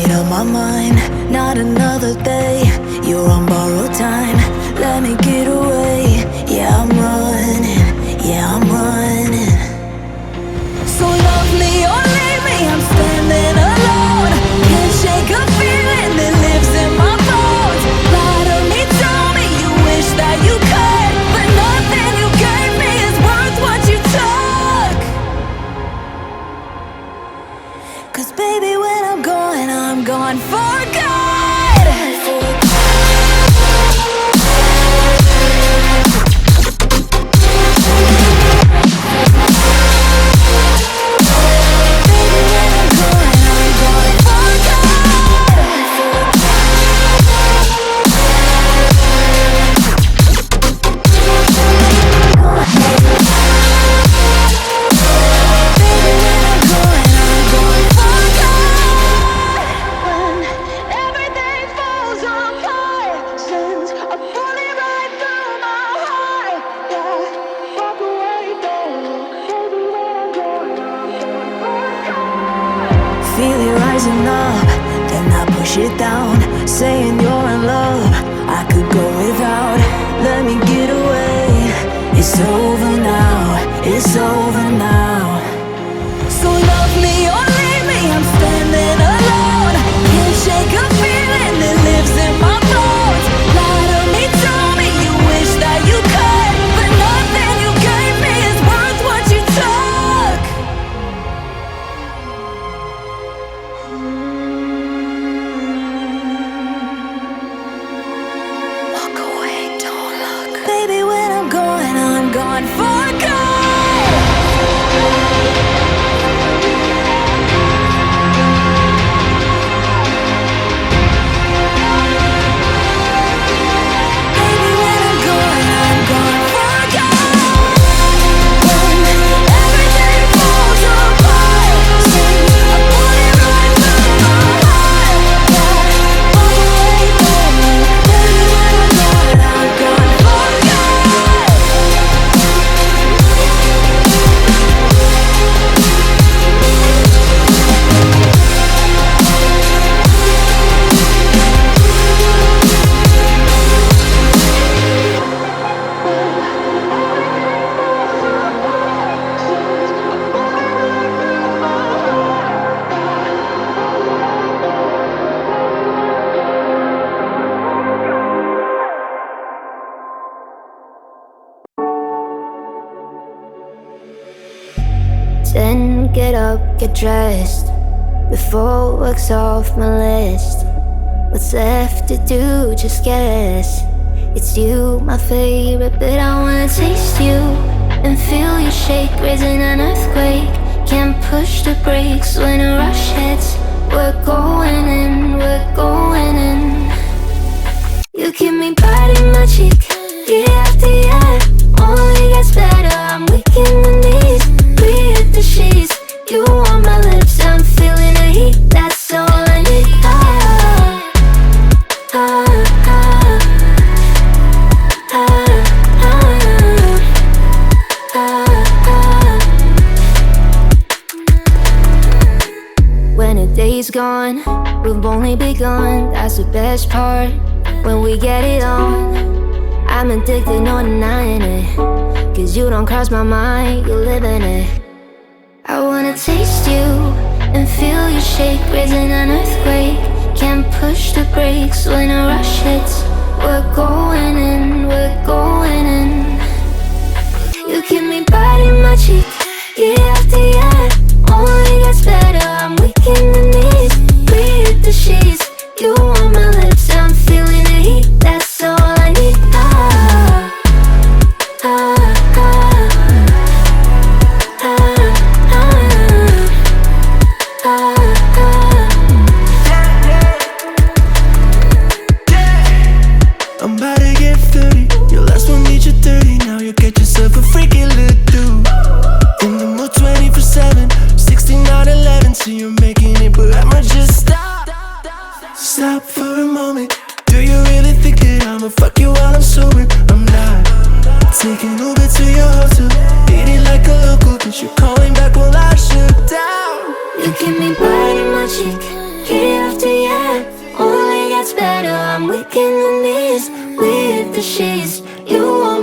made up my mind, not another day. You're on borrowed time, let me get away. Yeah, I'm running, yeah, I'm running. So love me or leave me, I'm standing alone. Can't shake a feeling that lives in my bones. Lie to me, tell me you wish that you could, but nothing you gave me is worth what you took. 'Cause baby, when I'm gone for good. Feel it rising up, then I push it down, saying you're in love, I could go without. Let me get away. It's over now, it's over now. So love me or leave me, I'm standing alone. Can't shake a feeling that lives in my bones. Lie to me, tell me you wish that you could, but nothing you gave me is worth what you took. Walk away, don't look. Baby, when I'm gone for good. Then get up, get dressed, before work's off my list. What's left to do, just guess. It's you, my favorite, but I wanna taste you and feel you shake, raising an earthquake. Can't push the brakes when a rush hits. We're going in, we're going in. You keep me biting my cheek, year after year. Only gets better, I'm weak in the knees. We hit the sheets, you on my lips, I'm feeling the heat. That's all I need. When a day's gone, we've only begun. That's the best part, when we get it on. I'm addicted, no denying it, 'cause you don't cross my mind, you live in it. I wanna taste you and feel you shake, raising an earthquake. Can't push the brakes when a rush hits. We're going in, we're going in. You keep me biting my cheek, year after year. Only gets better, I'm weak in the knees. We hit the sheets, you on my lips, I'm feeling the heat. That's all I need. I'm about to get 30. Your last one made you 30. Now you get yourself a freaky little dude. In the mood 24/7, 16/11. So you're making it, but I'ma just stop. Stop for a moment. Do you really think that I'ma fuck you while I'm sober? I'm not. Taking Uber to your hotel, eating like a local, 'cause you're calling back while I shut down. You keep me biting my cheek, year after year. weak in the knees with the sheets. You want